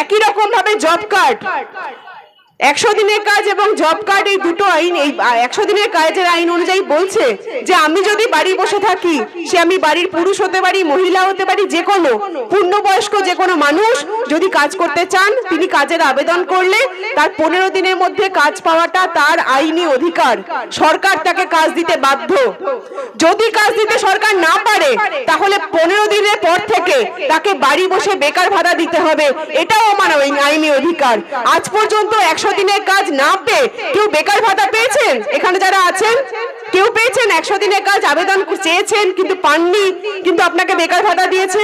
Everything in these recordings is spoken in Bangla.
একই রকম ভাবে জব কার্ড, 100 দিনের কাজ এবং জব কার্ড, এই দুটো আইন, এই 100 দিনের কাজের আইন অনুযায়ী বলছে যে আমি যদি বাড়ি বসে থাকি, সে আমি বাড়ির পুরুষ হতে পারি, মহিলা হতে পারি, যে কোনো পূর্ণবয়স্ক যে কোনো মানুষ যদি কাজ করতে চান, তিনি কাজের আবেদন করলে তার 15 দিনের মধ্যে কাজ পাওয়াটা তার আইনি অধিকার। সরকার তাকে কাজ দিতে বাধ্য। যদি কাজ দিতে সরকার না পারে, তাহলে 15 দিনের পর থেকে তাকে বাড়ি বসে বেকার ভাতা দিতে হবে। এটাও আমার আইনি অধিকার। আজ পর্যন্ত 100 দিনের কাজ না পেয়ে কেউ বেকার ভাতা পেয়েছেন? এখানে যারা আছেন কেউ পেয়েছেন? 100 দিনের কাজ আবেদন চেয়েছেন কিন্তু পাননি, কিন্তু আপনাকে বেকার ভাতা দিয়েছে?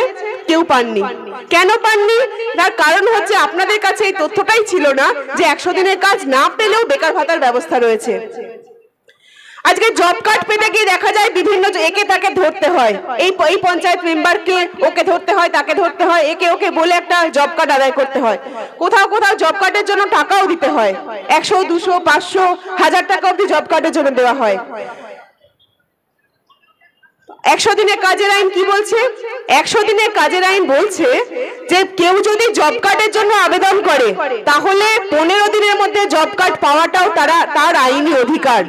কেউ পাননি। কেন পাননি? তার কারণ হচ্ছে আপনাদের কাছে এই তথ্যটাই ছিল না যে 100 দিনের কাজ না পেলেও বেকার ভাতার ব্যবস্থা রয়েছে। আজকে জব কার্ড পেতে গিয়ে দেখা যায় বিভিন্ন একে তাকে ধরতে হয়, এই পঞ্চায়েত মেম্বারকে ওকে ধরতে হয়, তাকে ধরতে হয়, একে ওকে বলে একটা জব কার্ড আদায় করতে হয়। কোথাও কোথাও জব কার্ডের জন্য টাকাও দিতে হয়, 100, 200, 500, 1000 টাকা অব্দি জব কার্ডের জন্য দেওয়া হয়। 100 দিনের কাজের আইন কি বলছে? 100 দিনের কাজের আইন বলছে যে কেউ যদি জব কার্ডের জন্য আবেদন করে, তাহলে 15 দিনের মধ্যে জব কার্ড পাওয়াটাও তার আইনি অধিকার।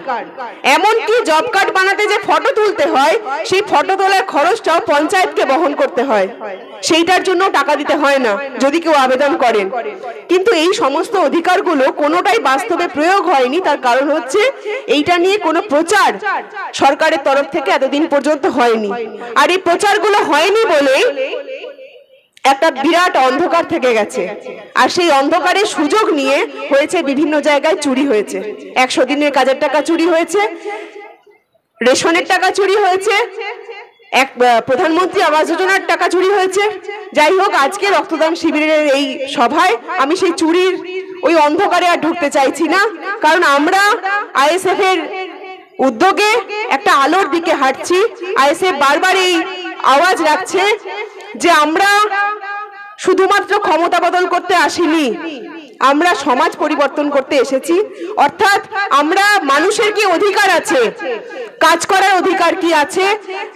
এমনকি জব কার্ড বানাতে যে ফটো তুলতে হয়, সেই ফটো তোলার খরচটাও পঞ্চায়েতকে বহন করতে হয়, সেইটার জন্য টাকা দিতে হয় না যদি কেউ আবেদন করেন। কিন্তু এই সমস্ত অধিকারগুলো কোনোটাই বাস্তবে প্রয়োগ হয়নি। তার কারণ হচ্ছে এইটা নিয়ে কোনো প্রচার সরকারের তরফ থেকে এতদিন পর্যন্ত হয়নি। আর এই প্রচারগুলো হয়নি বলে একটা বিরাট অন্ধকার থেকে গেছে। আর সেই অন্ধকারের সুযোগ নিয়ে হয়েছে বিভিন্ন জায়গায় চুরি হয়েছে। 100 দিনের কাজের টাকা চুরি হয়েছে, রেশনের টাকা চুরি হয়েছে, প্রধানমন্ত্রী আবাস যোজনার টাকা চুরি হয়েছে। যাই হোক, আজকে রক্তদান শিবিরের এই সভায় আমি সেই চুরির ওই অন্ধকারে আর ঢুকতে চাইছি না, কারণ আমরা আইএসএফ এর উদ্যোগে একটা আলোর দিকে হাঁটছি। আইএসএফ বারবার এই আওয়াজ রাখছে যে আমরা শুধুমাত্র ক্ষমতা বদল করতে আসিনি, আমরা সমাজ পরিবর্তন করতে এসেছি। অর্থাৎ আমরা মানুষের কি অধিকার আছে, কাজ করার অধিকার কি আছে,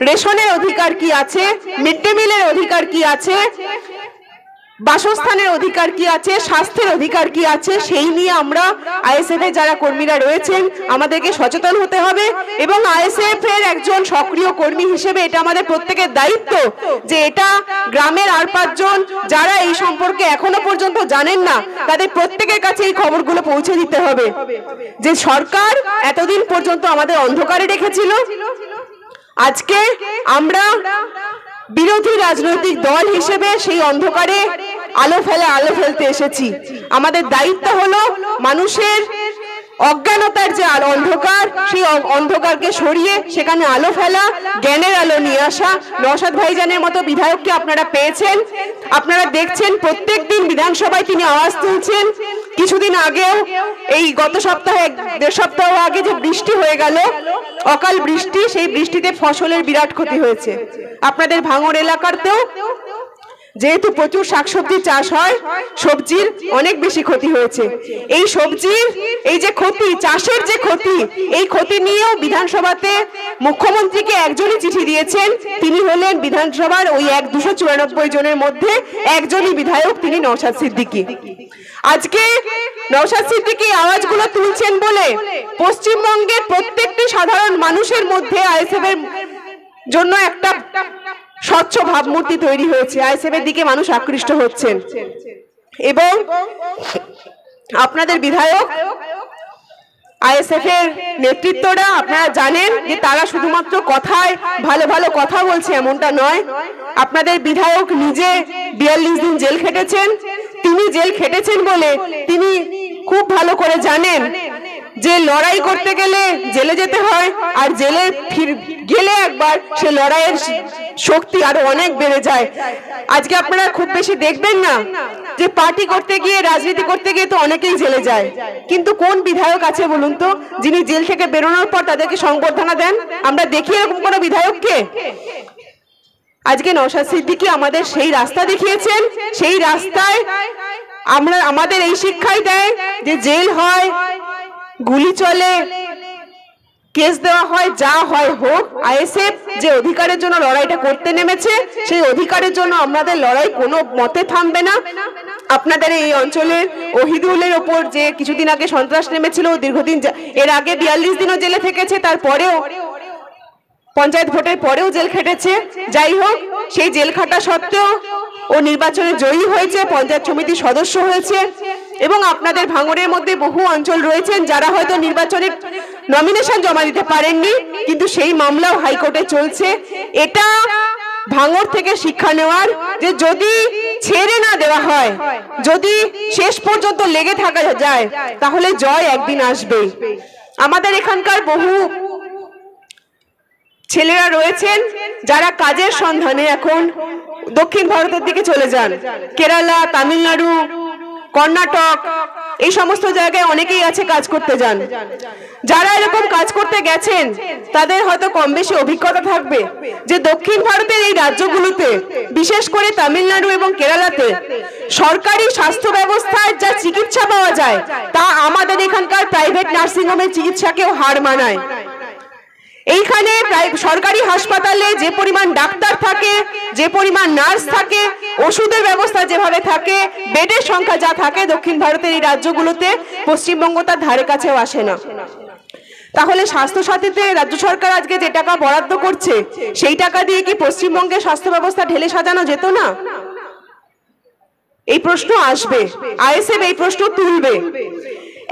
রেশনের অধিকার কি আছে, মিড ডে মিলের অধিকার কি আছে, বাসস্থানের অধিকার কি আছে, স্বাস্থ্যের অধিকার কি আছে, সেই নিয়ে আমরা আইএসএফ এর যারা কর্মীরা রয়েছেন আমাদেরকে সচেতন হতে হবে। এবং আইএসএফ এর একজন সক্রিয় কর্মী হিসেবে এটা আমাদের প্রত্যেকের দায়িত্ব যে এটা গ্রামের আর 5 জন যারা এই সম্পর্কে এখনো পর্যন্ত জানেন না, তাদের প্রত্যেকের কাছে এই খবরগুলো পৌঁছে দিতে হবে যে সরকার এতদিন পর্যন্ত আমাদের অন্ধকারে রেখেছিল। আজকে আমরা বিরোধী রাজনৈতিক দল হিসেবে সেই অন্ধকারে আলো ফেলতে এসেছি। আমাদের দায়িত্ব হলো মানুষের অজ্ঞানতার যে অন্ধকার, সেই অন্ধকারকে সরিয়ে সেখানে আলো ফেলা, জ্ঞানের আলো নিয়ে আসা। নওশাদ ভাইজানের মতো বিধায়ককে আপনারা পেয়েছেন, আপনারা দেখছেন প্রত্যেকদিন বিধানসভায় তিনি আওয়াজ তুলছেন। কিছুদিন আগেও এই গত সপ্তাহে 1.5 সপ্তাহ আগে যে বৃষ্টি হয়ে গেল, অকাল বৃষ্টি, সেই বৃষ্টিতে ফসলের বিরাট ক্ষতি হয়েছে। আপনাদের ভাঙড় এলাকাতেও যেহেতু প্রচুর শাকসবজি চাষ হয়, সবজির অনেক বেশি ক্ষতি হয়েছে। এই সবজির এই যে ক্ষতি, চাষের যে ক্ষতি, এই ক্ষতি নিয়েও বিধানসভাতে মুখ্যমন্ত্রীকে একজনই চিঠি দিয়েছেন। তিনি হলেন বিধানসভার ওই 294 জনের মধ্যে একজনই বিধায়ক, তিনি নওশাদ সিদ্দিকী। আজকে নওশাদ সিদ্দিকী আওয়াজগুলো তুলছেন বলে পশ্চিমবঙ্গের প্রত্যেকটি সাধারণ মানুষের মধ্যে আইএসএফ এর জন্য একটা স্বচ্ছ ভাবমূর্তি তৈরি হয়েছে। আইএসএফ এর দিকে মানুষ আকৃষ্ট হচ্ছেন। এবং আপনাদের বিধায়ক আইএসএফ এর নেতৃত্বরা আপনারা জানেন যে তারা শুধুমাত্র কথায় ভালো ভালো কথা বলছে এমনটা নয়। আপনাদের বিধায়ক নিজে 42 দিন জেল খেটেছেন। তিনি জেল খেটেছেন বলে তিনি খুব ভালো করে জানেন যে লড়াই করতে গেলে জেলে যেতে হয়, আর জেলে গেলে একবার সে লড়াইয়ের শক্তি আরো অনেক বেড়ে যায়। আজকে আপনারা খুব বেশি দেখবেন না যে পার্টি করতে গিয়ে, রাজনীতি করতে গিয়ে তো অনেকেই জেলে যায়, কিন্তু কোন বিধায়ক আছে বলুন তো যিনি জেল থেকে বেরোনোর পর তাদেরকে সংবর্ধনা দেন? আমরা দেখি এরকম কোনো বিধায়ককে? আজকে নওশাদ সিদ্দিকী আমাদের সেই রাস্তা দেখিয়েছেন। সেই রাস্তায় আমাদের এই শিক্ষাই দেয় যে জেল হয়, গুলি চলে, কেস দেওয়া হয়, যা হয় হোক, আইএসএফ যে অধিকারের জন্য লড়াইটা করতে নেমেছে সেই অধিকারের জন্য আমাদের লড়াই কোনো মতে থামবে না। আপনাদের এই অঞ্চলের ওহিদুলের ওপর যে কিছুদিন আগে সন্ত্রাস নেমেছিল, দীর্ঘদিন, এর আগে 42 দিনও জেলে থেকেছে, তারপরেও পঞ্চায়েত ভোটের পরেও জেল খেটেছে। যাই হোক, সেই জেল খাটা সত্ত্বেও ও নির্বাচনে জয়ী হয়েছে, পঞ্চায়েত সমিতির সদস্য হয়েছে। এবং আপনাদের ভাঙড়ের মধ্যে বহু অঞ্চল রয়েছেন যারা হয়তো নির্বাচনের নমিনেশন জমা দিতে পারেননি, কিন্তু সেই মামলাও হাইকোর্টে চলছে। এটা ভাঙড় থেকে শিক্ষা নেওয়ার, যে যদি ছেড়ে না দেওয়া হয়, যদি শেষ পর্যন্ত লেগে থাকা যায়, তাহলে জয় একদিন আসবে। আমাদের এখানকার বহু ছেলেরা রয়েছেন যারা কাজের সন্ধানে এখন দক্ষিণ ভারতের দিকে চলে যান, কেরালা, তামিলনাড়ু, কর্ণাটক, এই সমস্ত জায়গায় অনেকেই আছে কাজ করতে যান। যারা এরকম কাজ করতে গেছেন তাদের হয়তো কম বেশি অভিজ্ঞতা থাকবে যে দক্ষিণ ভারতের এই রাজ্যগুলোতে, বিশেষ করে তামিলনাড়ু এবং কেরালাতে, সরকারি স্বাস্থ্য ব্যবস্থায় যা চিকিৎসা পাওয়া যায় তা আমাদের এখানকার প্রাইভেট নার্সিং হোমের চিকিৎসাকেও হার মানায়। এইখানে সরকারি হাসপাতালে যে পরিমাণ ডাক্তার থাকে, যে পরিমাণ নার্স থাকে, ওষুধের ব্যবস্থা যেভাবে থাকে, বেডের সংখ্যা যা থাকে, দক্ষিণ ভারতের এই রাজ্যগুলোতে পশ্চিমবঙ্গ তার ধারে কাছেও আসে না। তাহলে স্বাস্থ্য সাথীতে রাজ্য সরকার আজকে যে টাকা বরাদ্দ করছে, সেই টাকা দিয়ে কি পশ্চিমবঙ্গের স্বাস্থ্য ব্যবস্থা ঢেলে সাজানো যেত না? এই প্রশ্ন আসবে, আইএসএফ এই প্রশ্ন তুলবে।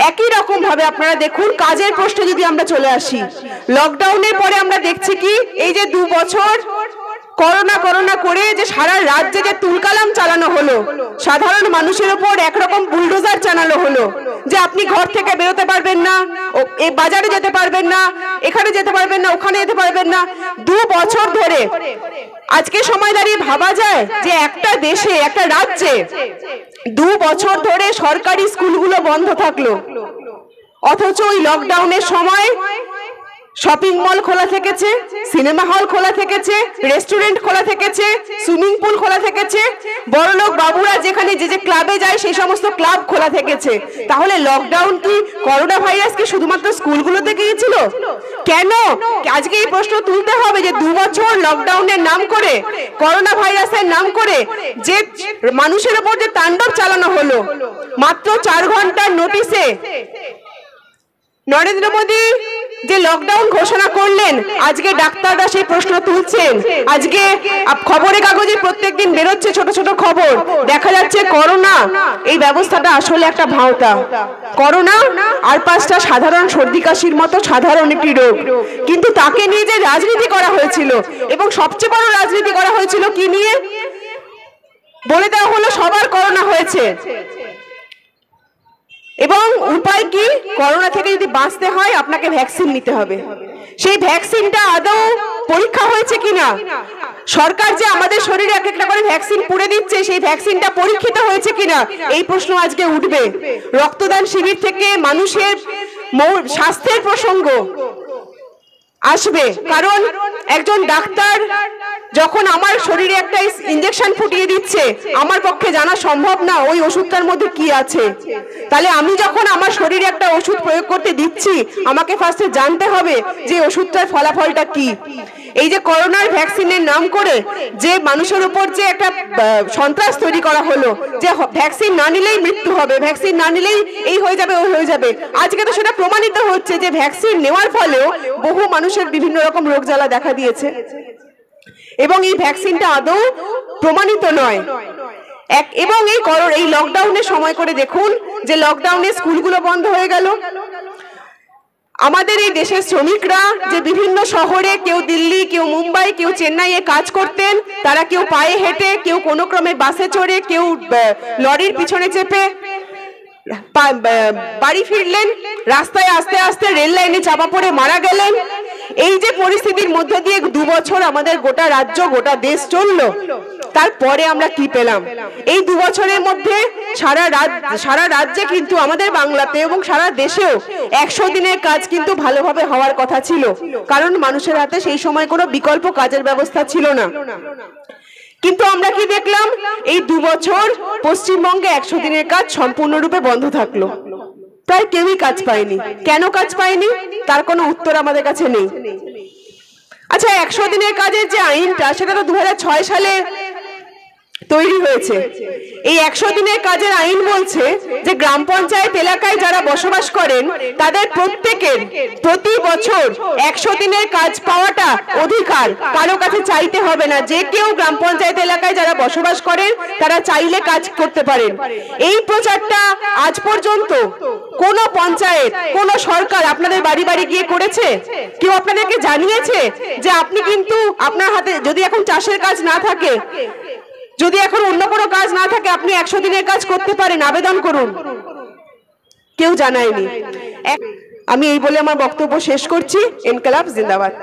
একই রকম ভাবে আপনারা দেখুন, কাজের প্রশ্নে যদি আমরা চলে আসি, লকডাউনের পরে আমরা দেখছি কি, এই যে 2 বছর করোনা করে যে সারা রাজ্যে যে তুলকালাম চালানো হলো, সাধারণ মানুষের উপর একরকম বুলডোজার চালানো হলো, যে আপনি ঘর থেকে বেরোতে পারবেন না, এই বাজারে যেতে পারবেন না, এখানে যেতে পারবেন না, ওখানে যেতে পারবেন না। 2 বছর ধরে আজকে সময় দাঁড়িয়ে ভাবা যায় যে একটা দেশে, একটা রাজ্যে 2 বছর ধরে সরকারি স্কুলগুলো বন্ধ থাকলো, অথচ ওই লকডাউনের সময় শপিং মল খোলা থেকেছে, সিনেমা হল খোলা থেকেছে, রেস্টুরেন্ট খোলা থেকেছে, সুইমিং পুল খোলা থেকেছে, বড়লোক বাবুরা যেখানে যে যে ক্লাবে যায় সেই সমস্ত ক্লাব খোলা থেকেছে। তাহলে লকডাউন কি, করোনা ভাইরাস কি শুধুমাত্র স্কুলগুলোতে গিয়েছিল? কেন? আজকে এই প্রশ্ন তুলতে হবে যে 2 বছর লকডাউনের নাম করে, করোনা ভাইরাসের নাম করে যে মানুষের উপর যে তাণ্ডব চালানো হলো, মাত্র 4 ঘন্টার নোটিশে নরেন্দ্র মোদী যে লকডাউন ঘোষণা করলেন, আজকে ডাক্তাররা সেই প্রশ্ন তুলছেন। আজকে খবরের কাগজে প্রত্যেকদিন বেরোচ্ছে ছোট ছোট খবর, দেখা যাচ্ছে করোনা এই ব্যবস্থাটা আসলে একটা ভাঁওতা। করোনা আর 5টা সাধারণ সর্দি কাশির মতো সাধারণ একটি রোগ, কিন্তু তাকে নিয়ে যে রাজনীতি করা হয়েছিল, এবং সবচেয়ে বড় রাজনীতি করা হয়েছিল কি নিয়ে? বলে দেওয়া হলো সবার করোনা হয়েছে, এবং উপায় কি? করোনা থেকে যদি বাঁচতে হয় আপনাকে ভ্যাকসিন নিতে হবে। সেই ভ্যাকসিনটা আদৌ পরীক্ষা হয়েছে কিনা, সরকার যে আমাদের শরীরে এক একটা করে ভ্যাকসিন পুড়ে দিচ্ছে, সেই ভ্যাকসিনটা পরীক্ষিত হয়েছে কিনা, এই প্রশ্ন আজকে উঠবে। রক্তদান শিবির থেকে মানুষের স্বাস্থ্যের প্রসঙ্গ আসবে, কারণ একজন ডাক্তার যখন আমার শরীরে একটা ইনজেকশন ফুটিয়ে দিচ্ছে, আমার পক্ষে জানা সম্ভব না ওই ওষুধটার মধ্যে কি আছে। তাহলে আমি যখন আমার শরীরে একটা ওষুধ প্রয়োগ করতে দিচ্ছি, আমাকে ফার্স্টে জানতে হবে যে ওষুধটার ফলাফলটা কি। এই যে করোনার ভ্যাকসিনের নাম করে যে মানুষের উপর যে একটা সন্ত্রাস তৈরি করা হলো, যে ভ্যাকসিন না নিলেই মৃত্যু হবে, ভ্যাকসিন না নিলেই এই হয়ে যাবে, ওই হয়ে যাবে, আজকে তো সেটা প্রমাণিত হচ্ছে যে ভ্যাকসিন নেওয়ার ফলেও বহু মানুষের বিভিন্ন রকম রোগ জ্বালা দেখা দিয়েছে, এবং এই ভ্যাকসিনটা আদৌ প্রমাণিত নয়। এবং এই লকডাউনের সময় করে দেখুন যে লকডাউনে স্কুলগুলো বন্ধ হয়ে গেল। আমাদের এই দেশের শ্রমিকরা যে বিভিন্ন শহরে, কেউ দিল্লি, কেউ মুম্বাই, কেউ চেন্নাইয়ে কাজ করতেন, তারা কেউ পায়ে হেঁটে, কেউ কোনো ক্রমে বাসে চড়ে, কেউ লরির পিছনে চেপে বাড়ি ফিরলেন, রাস্তায় আস্তে আস্তে রেল লাইনে চাপা পড়ে মারা গেলেন। এই যে পরিস্থিতির মধ্যে দিয়ে 2 বছর আমাদের গোটা রাজ্য, গোটা দেশ চললো, তারপরে আমরা কি পেলাম? এই 2 বছরের মধ্যে সারা রাজ্যে কিন্তু আমাদের বাংলাতে এবং সারা দেশেও 100 দিনের কাজ কিন্তু ভালোভাবে হওয়ার কথা ছিল, কারণ মানুষের হাতে সেই সময় কোনো বিকল্প কাজের ব্যবস্থা ছিল না। কিন্তু আমরা কি দেখলাম? এই 2 বছর পশ্চিমবঙ্গে 100 দিনের কাজ সম্পূর্ণরূপে বন্ধ থাকলো। প্রায় কেউই কাজ পায়নি। কেন কাজ পায়নি তার কোনো উত্তর আমাদের কাছে নেই। আচ্ছা, 100 দিনের কাজের যে আইনটা, সেটা তো 2006 সালে তৈরি হয়েছে। এই 100 দিনের কাজের আইন বলছে যে গ্রাম পঞ্চায়েত এলাকায় যারা বসবাস করেন তাদের প্রত্যেকের প্রতি বছর 100 দিনের কাজ পাওয়াটা অধিকার, কারো কাছে চাইতে হবে না। যে কেউ গ্রাম পঞ্চায়েত এলাকায় যারা বসবাস করেন তারা চাইলে কাজ করতে পারেন। এই প্রচারটা আজ পর্যন্ত কোন পঞ্চায়েত, কোন সরকার আপনাদের বাড়ি বাড়ি গিয়ে করেছে? কেউ আপনাদেরকে জানিয়েছে যে আপনি কিন্তু আপনার হাতে যদি এখন চাষের কাজ না থাকে, যদি এখন অন্য কোনো কাজ না থাকে, আপনি 100 দিনের কাজ করতে পারেন, আবেদন করুন? কেউ জানায়নি। আমি এই বলে আমার বক্তব্য শেষ করছি। ইনকলাব জিন্দাবাদ।